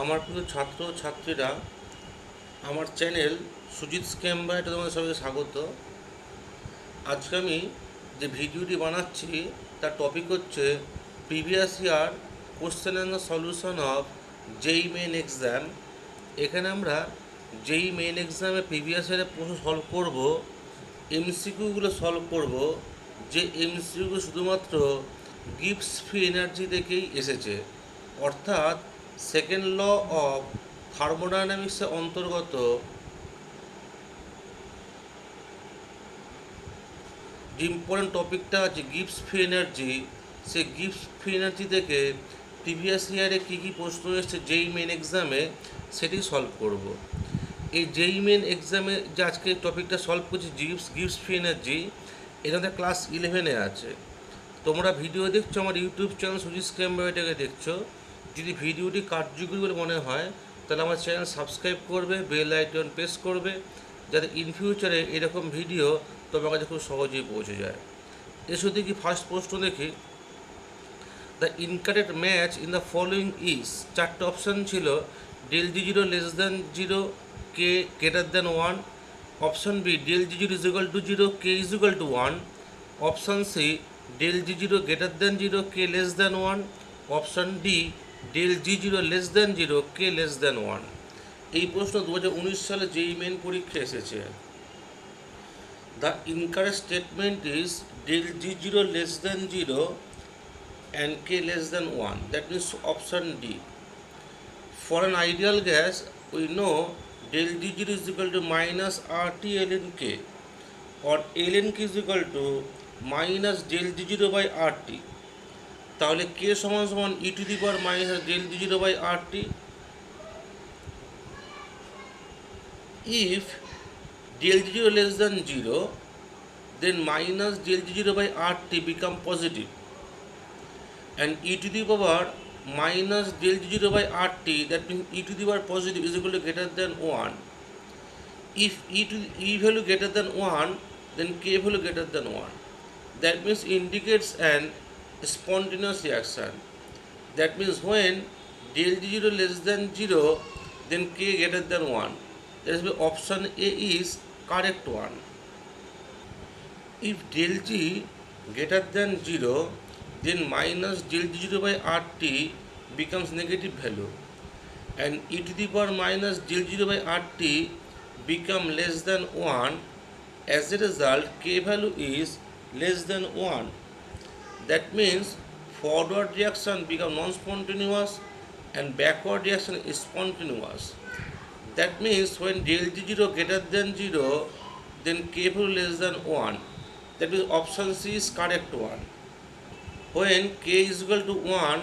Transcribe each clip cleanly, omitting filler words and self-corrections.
আমার প্রিয় ছাত্র ছাত্রীরা, আমার চ্যানেল সুজিত স্ক্যাম্বাইটে তোমাদের সবাইকে স্বাগত। আজকে আমি যে ভিডিওটি বানাচ্ছি তার টপিক হচ্ছে previous year question and the solution of JEE Main exam. এখানে আমরা জেই মেন এক্সামে প্রিভিয়াস ইয়ারের প্রশ্ন সলভ করব, এমসিকিউগুলো সলভ করব। যে এমসিকিউগুলো শুধুমাত্র গিবস ফ্রি এনার্জি থেকেই এসেছে, অর্থাৎ সেকেন্ড ল অফ থার্মোডাইনামিক্সের অন্তর্গত যে ইম্পর্টেন্ট টপিকটা আছে গিবস ফ্রি এনার্জি, সেই গিবস ফ্রি এনার্জি থেকে প্রিভিয়াস ইয়ারে কী কী প্রশ্ন এসেছে জেই মেন এক্সামে সেটি সলভ করব। এই জেই মেন এক্সামে যে আজকে টপিকটা সলভ করছি গিবস ফ্রি এনার্জি, এটা ক্লাস 11-এ আছে। তোমরা ভিডিও দেখছো আমার ইউটিউব চ্যানেল সুজিত স্ক্যাম্বাইটাকে দেখছো। যদি ভিডিওটি কার্যকরী বলে মনে হয় তাহলে আমার চ্যানেল সাবস্ক্রাইব করবে, বেল আইকন প্রেস করবে, যাতে ইন ফিউচারে এরকম ভিডিও তোমার কাছে খুব সহজেই পৌঁছে যায়। এর সাথে কি ফার্স্ট প্রশ্ন দেখি। The incorrect match in the following is, চারটে অপশান ছিল। Del G zero less than zero, K greater than 1। Option B del G zero is equal to zero, K is equal to 1। Option C del G zero greater than zero, K less than 1। Option D del G zero less than zero, K less than 1। এই প্রশ্ন 2019 সালে JEE Main পরীক্ষা এসেছে। The incorrect statement is del G zero less than zero and k less than 1. That means option D. For an ideal gas, we know del d0 is equal to minus RT ln k, or ln k is equal to minus del d0 by RT. তাহলে k সমান সমান e to the power minus del d0 by RT. If del d0 less than 0, then minus del d0 by RT become positive, and e to the power minus del d0 by RT, that means e to the power positive is equal to greater than 1. If e value greater than 1, then k value greater than 1. That means indicates an spontaneous reaction. That means when del d0 less than 0, then k greater than 1. That is why option A is correct one. If del g greater than 0, then minus del d0 by RT becomes negative value, and e to the power minus del 0 by RT become less than 1. As a result, k value is less than 1. That means forward reaction become non-spontaneous and backward reaction is spontaneous. That means when del d0 greater than 0, then k value less than 1. That means option C is correct one. When k is equal to 1,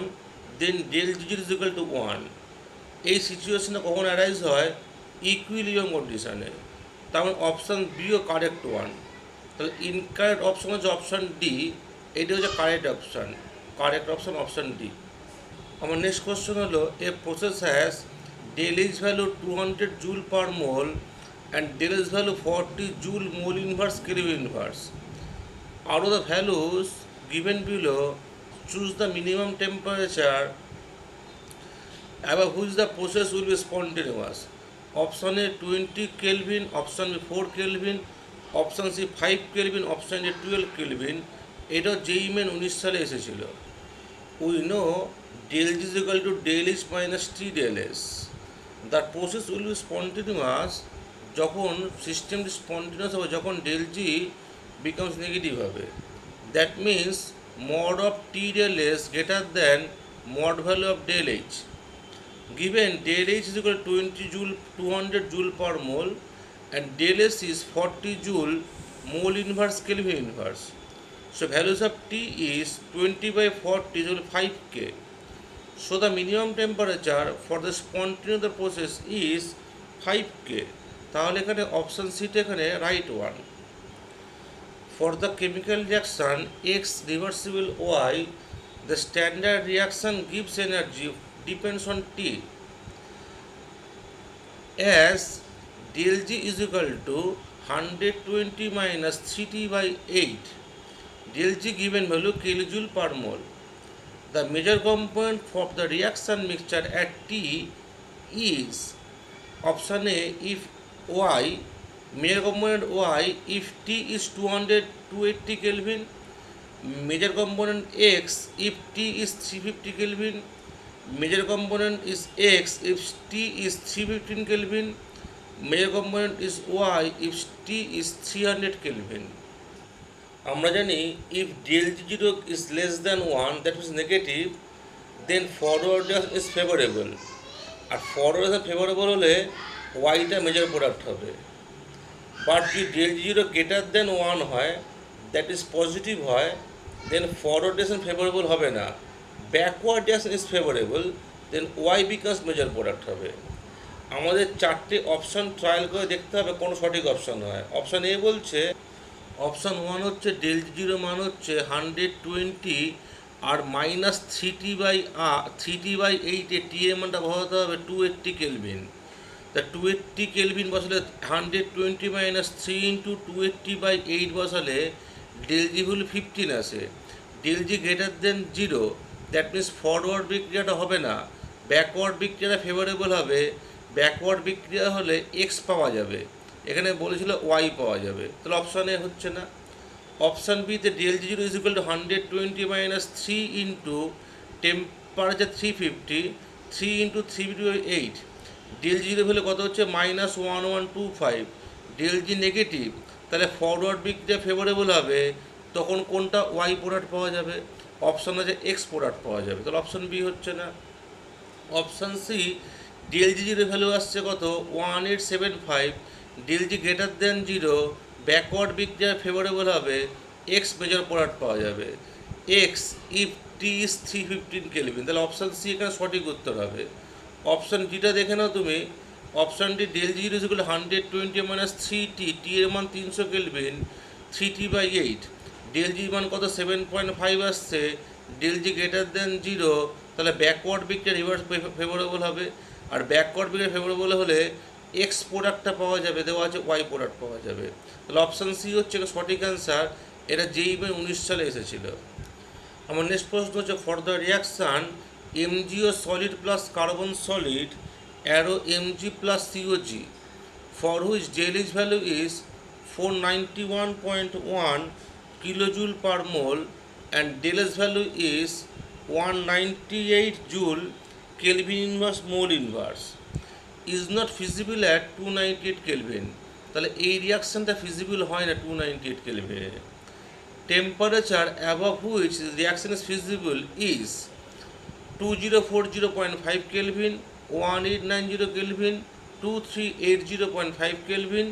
then del d0 is equal to 1. এই সিচুয়েশনে কখন arise হয়? Equilibrium কন্ডিশনে। তার মানে option bio correct one. তাহলে incorrect option হচ্ছে option D, এইটা হচ্ছে correct option. Correct option option D. আমার নেক্সট কোশ্চেন হলো, a process has del H value 200 joule per mole and del S value 40 joule mole inverse Kelvin inverse. Out of the values given below, choose the minimum temperature above which the process will be spontaneous. Option A 20 Kelvin, option B 4 Kelvin, option C 5 Kelvin, option D 12 Kelvin. এটা জেই main 19 সালে এসেছিল। We know del G is equal to del H minus T del S. The process will be spontaneous যখন সিস্টেমটি spontaneous হবে, যখন del G becomes negative হবে। That means mod of T del S greater than mod value of del H. Given del H is equal to 200 joule per mole and del S is 40 joule mole inverse Kelvin inverse. So values of T is 20 by 40 is 5K. So the minimum temperature for the spontaneous process is 5K. তাহলে এখানে option সিটা এখানে right one. For the chemical reaction X reversible Y, the standard reaction gives energy depends on T, as del G is equal to 120 minus 3T by 8. Del G given value kilojoule per mole. The major component for the reaction mixture at T is option A if y, major component y if T is 280 Kelvin, major component x if T is 350 Kelvin, major component is x if T is 315 Kelvin, major component is y if T is 300 Kelvin. আমরা জানি if del G0 is less than 1, that means negative, then forward reaction is favorable. R forward reaction favorable হলে yটা major product হবে। But যদি del G0 greater than 1 হয়, that is positive হয়, দেন forward reaction favourable হবে না, backward reaction is favourable, then Y becomes major product হবে। আমাদের চারটে অপশান ট্রায়াল করে দেখতে হবে কোন সঠিক অপশান হয়। অপশান এ বলছে, অপশান 1 হচ্ছে del G0 মান হচ্ছে 120 আর মাইনাস 3t/8 এ টি এর মানটা বসাতে হবে 280 কেলভিন। তা 280 কেলভিন বসালে 120 মাইনাস 3 ইন্টু 280/8 বসালে del G ভ্যালু 15 আসে। del G greater than 0, that means forward বিক্রিয়াটা হবে না, ব্যাকওয়ার্ড বিক্রিয়াটা ফেভারেবল হবে। ব্যাকওয়ার্ড বিক্রিয়া হলে এক্স পাওয়া যাবে, এখানে বলেছিল ওয়াই পাওয়া যাবে, তাহলে অপশান এ হচ্ছে না। অপশান বিতে del G0 is equal two 120 minus 3 into temperature 350, 3 into 3/8, del G0 value কত হচ্ছে মাইনাস 1125। del G নেগেটিভ, তাহলে ফরওয়ার্ড বিক্রিয়া ফেভারেবল হবে, তখন কোনটা ওয়াই প্রোডাক্ট পাওয়া যাবে? অপশান আছে এক্স প্রোডাক্ট পাওয়া যাবে, তাহলে অপশান বি হচ্ছে না। Option C, del G0 value আসছে কত 1875, del G greater than 0, backward বিক্রিয়া ফেভারেবল হবে, এক্স মেজর প্রোডাক্ট পাওয়া যাবে, X if T is 315 Kelvin, তাহলে অপশান সি এখানে সঠিক উত্তর হবে। অপশান ডিটা দেখে নাও তুমি, অপশানটি del G0 is equal 120 minus 3t, টি এর মান 300 কেলভিন, 3t/8, del G মান কত 7.5 আসছে, del G গ্রেটার দেন 0, তাহলে ব্যাকওয়ার্ড বিক্রিয়া রিভার্স ফেভারেবল হবে, আর ব্যাকওয়ার্ড বিক্রিয়া ফেভারেবল হলে এক্স প্রোডাক্টটা পাওয়া যাবে, দেওয়া আছে ওয়াই প্রোডাক্ট পাওয়া যাবে, তাহলে অপশান সি হচ্ছে সঠিক অ্যান্সার। এটা JEE 19 সালে এসেছিল। আমার নেক্সট প্রশ্ন হচ্ছে, for the reaction MgO solid plus carbon solid arrow Mg plus COG for which del H value is 491.1 kilojoule per mole and del S value is 198 joule Kelvin inverse mole inverse is not feasible at 298 Kelvin, তাহলে এই রিয়াকশানটা feasible হয় না 298 কেলভিনে। Temperature above which reaction is feasible is 2040.5 kelvin, 1890 kelvin, 2380.5 kelvin,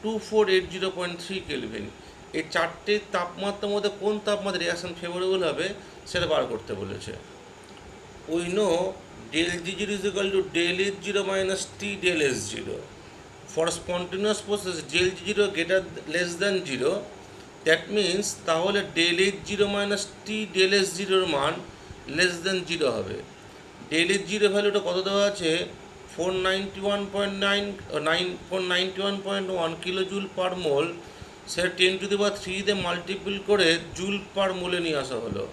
2480.3 kelvin. এই চারটে তাপমাত্রার মধ্যে কোন তাপমাত্রা রিয়াকশান ফেভারেবল হবে সেটা বার করতে বলেছে। We know del G0 is equal to del H0 minus T del S0. For spontaneous process del G0 greater less than 0, that means তাহলে del H0 minus T del S0 এর মান less than 0 হবে। del H0 ভ্যালুটা কত দেওয়া আছে 491.1 kilojoule per মোল, সেটা 10⁻³ দিয়ে মাল্টিপল করে জুল পার মোলে নিয়ে আসা হলো।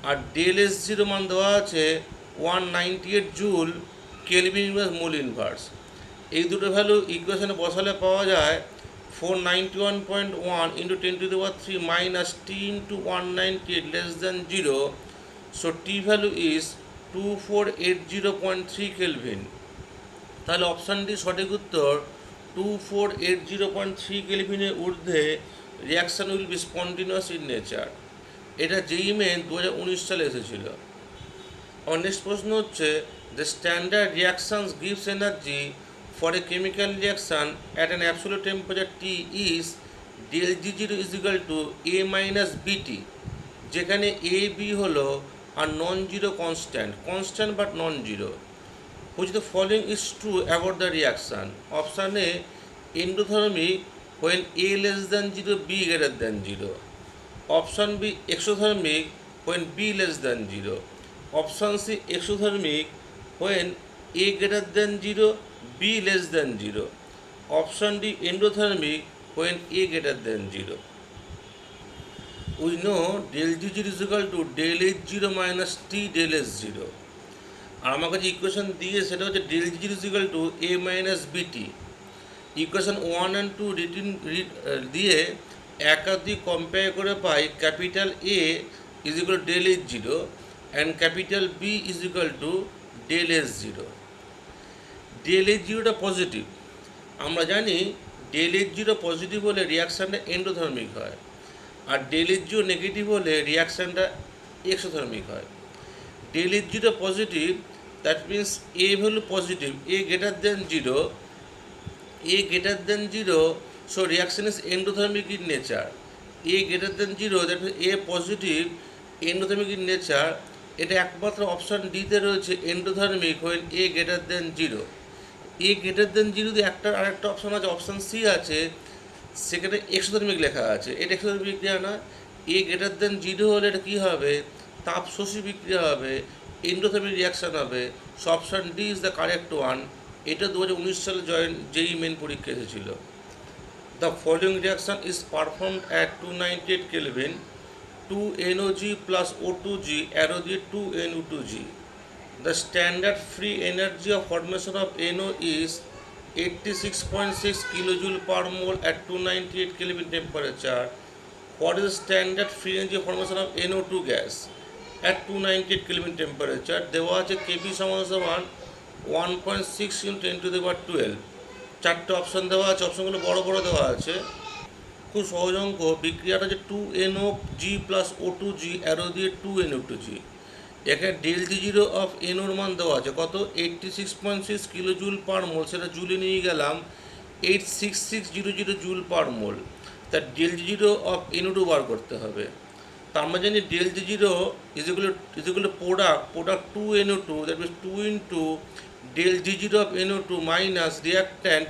আর del S0 মান দেওয়া আছে 198 joule Kelvin inverse mole inverse. এই দুটো ভ্যালু ইকুয়েশনে বসালে পাওয়া যায় 491.1 into 10⁻³ minus T into 198 less than 0, so T value is 2480.3 Kelvin. তাহলে অপশানটি সঠিক উত্তর 2480.3 কেলভিনের ঊর্ধ্বে reaction will be spontaneous in nature. এটা JEE মেন 2019 সালে এসেছিল। আমার নেক্সট প্রশ্ন হচ্ছে, the standard reactions gives energy for a chemical reaction at an absolute temperature T is del G0 is equal to A minus BT, যেখানে A B হলো আর non zero constant but non zero. which the following is true about the reaction? Option A, endothermic when A less than 0, B greater than 0. Option B, exothermic when B less than 0. Option C, exothermic when A greater than 0, B less than 0. Option D, endothermic when A greater than 0. We know del G0 is equal to del H0 minus T del S0. আর আমার কাছে equation দিয়ে সেটা হচ্ছে del G zero equal to A minus BT. Equation 1 and 2 দিয়ে এক আর দুই কম্পেয়ার করে পাই capital A is equal to del H zero and capital B is equal to del S zero. Del H জিরোটা পজিটিভ, আমরা জানি del H zero positive হলে রিয়াকশানটা এন্ডোথার্মিক হয়, আর ডেল এইচ জিরো নেগেটিভ হলে রিয়াকশানটা এক্সোথার্মিক হয়। Del H zero positive, that means A value positive, A greater than zero, a greater than 0, so reaction is endothermic in nature. A greater than 0, that means A positive, endothermic in nature. এটা একমাত্র option ডিতে রয়েছে endothermic when A greater than 0. A greater than 0 দিয়ে আরেকটা option আছে, option C আছে, সেখানে exothermic লেখা আছে। এটা এক্সোথার্মিক বিক্রিয়া না। A greater than 0 হলে এটা কী হবে, তাপ শোষী বিক্রিয়া হবে, এন্ডোথার্মিক রিয়াকশান হবে। So option D is the correct one. এটা 2019 সালে যেই মেন পরীক্ষা এসেছিল। The following reaction is performed at 298 Kelvin, 2NOG plus O2G arrow দিয়ে 2NO2G। The standard free energy of formation of NO is 86.6 kilojoule per mole at 298 Kelvin temperature. What is standard free energy of formation of NO2 gas at 298 Kelvin temperature? দেওয়া আছে KP সমান 1.6 × 10⁻12। চারটে option দেওয়া আছে, অপশানগুলো বড় বড় দেওয়া আছে। খুব সহজ অঙ্ক। বিক্রিয়াটা হচ্ছে 2NOG প্লাস O2G অ্যারো দিয়ে 2NO2G। এখানে ডেল জি জিরো অফ এনোর মান দেওয়া আছে কত, 86.6 কিলোজুল পার মোল, সেটা জুলে নিয়ে গেলাম 86600 জুল পার মোল। তার del G zero of NO2 বার করতে হবে। তা আমরা জানি del G zero is equal to product 2NO2, that means 2 into del G0 of NO2 minus reactant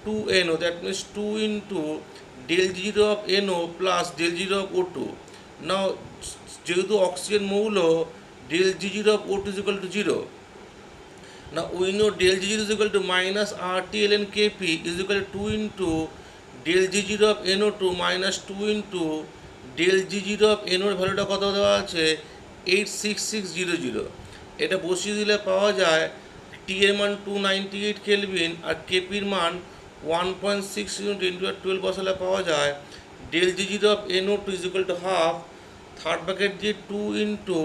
2NO, that means 2 into del G0 of NO plus del G0 of O2. Now যেহেতু oxygen মৌল, del G0 of O2 is equal to 0. Now we know del G0 is equal to minus RT ln Kp is equal to 2 into del G0 of NO2 minus 2 into del G0 of NO এর ভ্যালুটা কত দেওয়া আছে, 86600। এটা বসিয়ে দিলে পাওয়া যায় টি এর মান 298 কেলভিন আর কেপির মান 1.6 × 10⁻12 বসালে পাওয়া যায় del G zero of NO2 is equal to half, third bracket দিয়ে 2 ইন্টু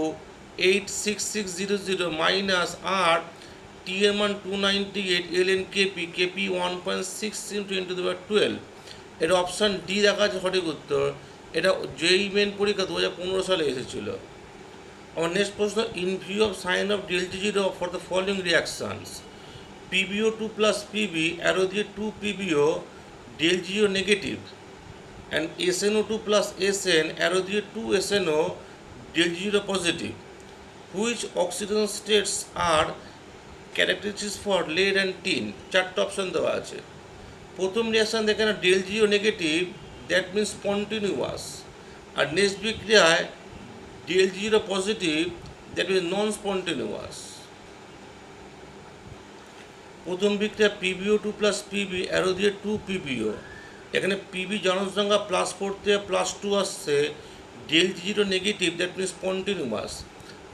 86600 মাইনাস আর টি এর মান 298 ln কেপি, কেপি 1.6 × 10⁻12। এটা অপশান ডি দেখা আছে সঠিক উত্তর। এটা যেই মেন পরীক্ষা 2015 সালে এসেছিল। আমার নেক্সট প্রশ্ন, in view of sign of del G zero for the following reactions, PbO2 plus PB arrow দিয়ে 2PbO, del G zero negative, and SnO2 plus SN arrow দিয়ে 2SnO, del G zero positive. Which oxidation states are characteristics for lead and tin? চারটে option দেওয়া আছে। প্রথম reaction দেখে না del G zero negative, that means spontaneous. আর next বিক্রিয়ায় del G0 positive, that is non-spontaneous. প্রথম বিক্রিয়া PbO2 প্লাস PB অ্যারো দিয়ে 2PbO। এখানে PB জনসংখ্যা +4 থেকে +2 আসছে, del G0 negative, that means spontaneous.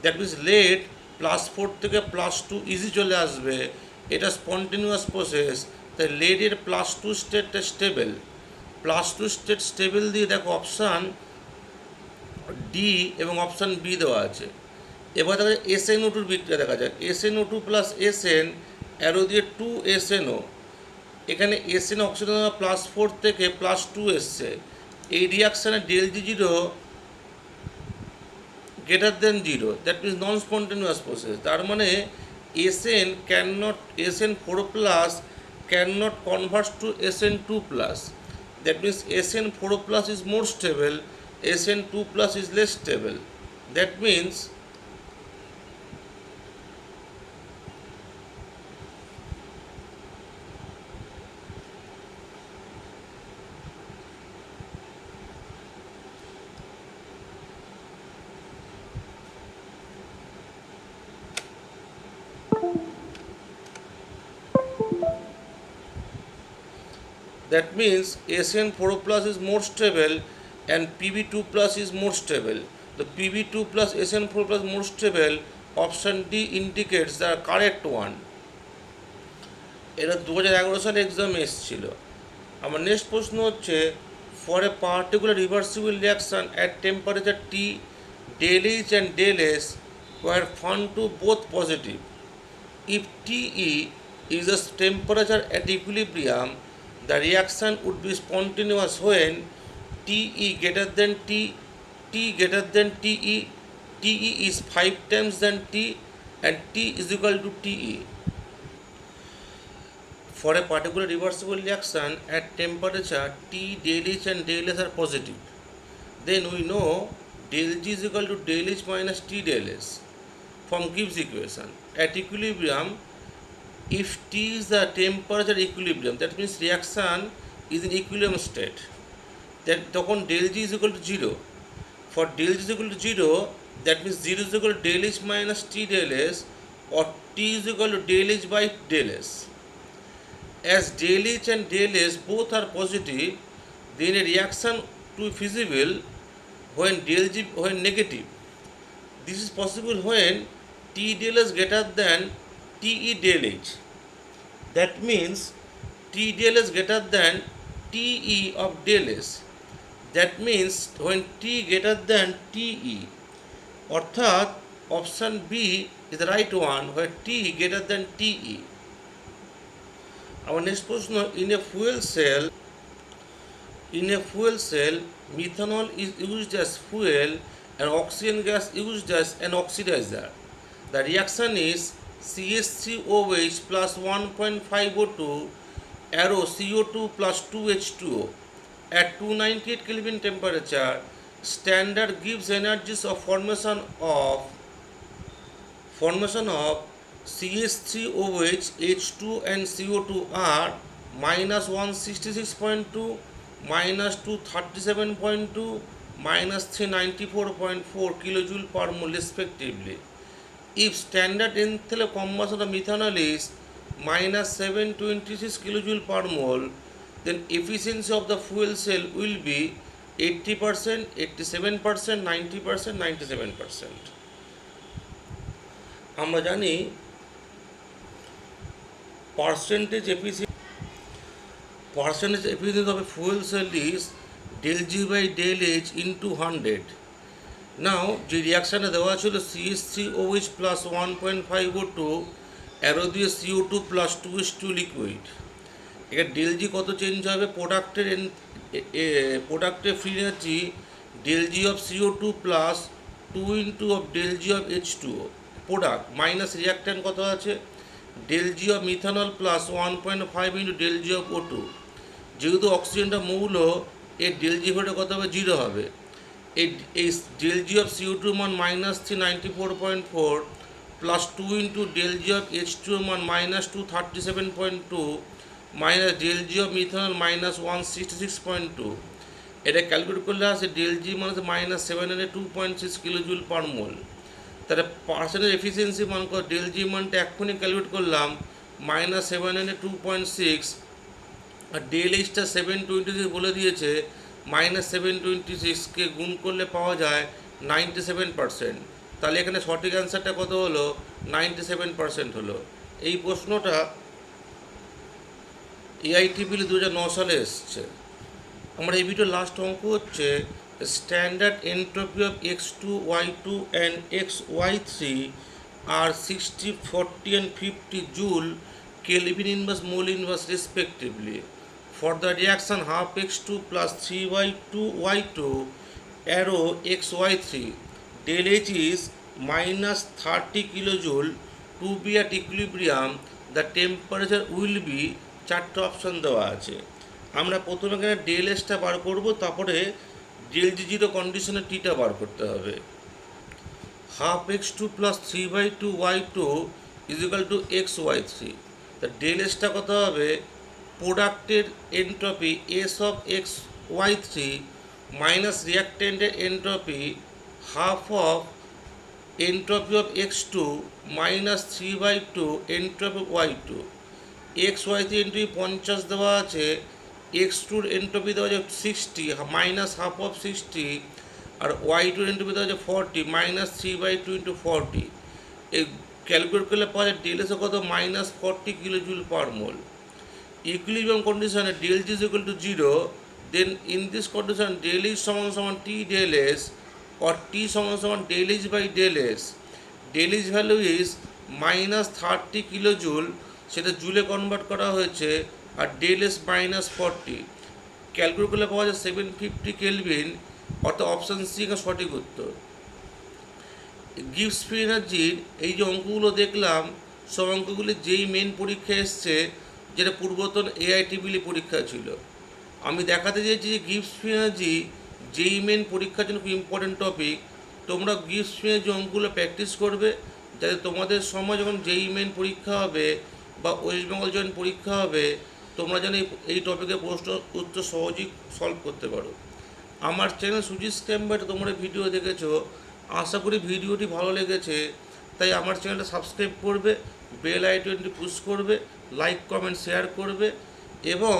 That means let +4 থেকে +2 ইজি চলে আসবে, এটা স্পন্টিনিউয়াস প্রসেস। তাই লেডের +2 স্টেটটা স্টেবল, +2 স্টেট স্টেবল দিয়ে দেখো অপশান ডি এবং অপশান বি দেওয়া আছে। এবার দেখা যায় SnO2 বিক্রিয়া দেখা যায়, SnO2 প্লাস SN অ্যারো দিয়ে 2SnO। এখানে SN অক্সিজেন +4 থেকে +2 এসছে। এই রিয়াকশানে del G zero greater than 0, that means non spontaneous process. তার মানে SN4+ cannot convert to SN2+, that means SN4+ is more stable, SN2+ is less stable. That means SN4+ is more stable and Pb2+ is more stable. The Pb2 plus SN4+ more stable, option D indicates the correct one. এটা 2011 সালে এক্সামে এসেছিল। আমার next প্রশ্ন হচ্ছে, for a particular reversible reaction at temperature T, del H and del S were found to both positive. If TE is a temperature at equilibrium, the reaction would be spontaneous when TE greater than T greater than TE, TE is 5 times than T, and T is equal to TE. For a particular reversible reaction at temperature T, del H and del S are positive, then we know del G is equal to del H minus T del S from Gibbs equation. At equilibrium, if T is the temperature equilibrium, that means reaction is in equilibrium state, that তখন del G is equal to 0. For del G is equal to 0, that means 0 is equal to del H minus T del S, or T is equal to del H by del S. As del H and del S both are positive, then a reaction to be feasible when del G when negative. This is possible when T del S greater than TE del H. That means T del S greater than TE of del S. That means when T greater than TE. অর্থাৎ option B is the right one, where T greater than TE. Our next প্রশ্ন, in a fuel cell, methanol is used as fuel and oxygen gas used as an oxidizer. The reaction is CH3OH plus 1.5O2 arrow CO2 plus 2H2O at 298 Kelvin temperature. Standard gives energies of formation of CH3OH, H2 and CO2 are minus 166.2, minus 237.2, minus 394.4 kilojoule per mole respectively. If standard enthalpy of combustion of methanol is minus 726 kilojoule per mole, then efficiency of the fuel cell will be 80%, 87%, 90%, 97%. আমরা জানি percentage efficiency of a fuel cell is del G by del H into 100. নাও যে রিয়াকশানে দেওয়া ছিল CH3OH plus 1.5O2 arrow দিয়ে CO2 plus 2H2 liquid, এখানে del G কত change হবে, প্রোডাক্টের free energy del G of CO2 plus 2 into of del G of H2O product minus reactant কত আছে del G of methanol plus 1.5 into del G of O2। যেহেতু অক্সিজেনটা মৌল, এর del G ভ্যালুটা কত হবে, 0 হবে। এই del G of CO2 মান minus 394.4 plus 2 into del G of H2O মান minus 237.2 minus del G of methanol minus 166.2, এটা ক্যালকুলেট করলে আসে del G মানে মাইনাস 702.6 কিলোজুল পার মোল। তাহলে পার্সেন্টেজ এফিসিয়েন্সি মান কত, del G মানটা এক্ষুনি ক্যালকুলেট করলাম মাইনাস 702.6, আর del Hটা 726 বলে দিয়েছে, মাইনাস 726কে গুণ করলে পাওয়া যায় 97%। তাহলে এখানে সঠিক অ্যান্সারটা কত হলো, 97% হলো। এই প্রশ্নটা AITB 2009 সালে এসছে। আমরা এই ভিডিও লাস্ট অঙ্ক হচ্ছে standard entropy of x2, y2 and xy3 are 60, 40 and 50 joule Kelvin inverse mole inverse respectively. For the reaction half x2 plus 3y2 arrow xy3, del H is minus 30 kilojoule. To be at equilibrium, the temperature will be, চারটে option দেওয়া আছে। আমরা প্রথমে এখানে del Hটা বার করব, তারপরে del G0 কন্ডিশনে টিটা বার করতে হবে। Half x2 plus 3/2y2 is equal to xy3। তা del Hটা কত হবে, প্রোডাক্টের entropy S of xy3 minus রিয়াক্টেন্টের entropy half of entropy of x2 minus 3/2 entropy of y2। xy3 entropy 50 দেওয়া আছে, x2 এন্ট্রপি দেওয়া আছে 60 মাইনাস হাফ অফ 60, আর y2 এন্ট্রপি দেওয়া আছে 40 মাইনাস 3/2 ইন্টু 40। এই ক্যালকুলেট করলে পাওয়া যায় ডেল এসে কত -40 কিলো জুল পার মোল। ইকুইলিব্রিয়াম কন্ডিশনে del G is equal to 0, then in this condition del H সমান সমান T del S or T সমান সমান del H by del S. del H value is -30 kilo joule, সেটা জুলে convert করা হয়েছে, আর del S -40। Calculate করলে পাওয়া যায় 750 কেলভিন, অর্থাৎ অপশান সি সঠিক উত্তর। গিবস ফ্রি এনার্জির এই যে অঙ্কগুলো দেখলাম, সব অঙ্কগুলি যেই মেন পরীক্ষা এসছে, যেটা পূর্বতন AITBL পরীক্ষা ছিল। আমি দেখাতে চেয়েছি যে গিবস ফ্রি এনার্জি যেই মেন পরীক্ষার জন্য খুব ইম্পর্টেন্ট টপিক। তোমরা গিবস ফ্রি এনার্জি অঙ্কগুলো প্র্যাকটিস করবে, যাতে তোমাদের সময় যখন যেই মেন পরীক্ষা হবে বা ওয়েস্ট বেঙ্গল জয়েন্ট পরীক্ষা হবে, তোমরা যেন এই টপিকের প্রশ্ন উত্তর সহজেই সলভ করতে পারো। আমার চ্যানেল সুজিত স্ক্যাম্বারে তোমরা ভিডিও দেখেছো, আশা করি ভিডিওটি ভালো লেগেছে। তাই আমার চ্যানেলটা সাবস্ক্রাইব করবে, বেল আইকনটি পুশ করবে, লাইক কমেন্ট শেয়ার করবে এবং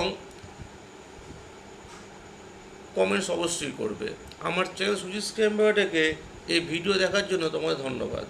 কমেন্টস অবশ্যই করবে। আমার চ্যানেল সুজিত স্ক্যাম্বারটাকে এই ভিডিও দেখার জন্য তোমাদের ধন্যবাদ।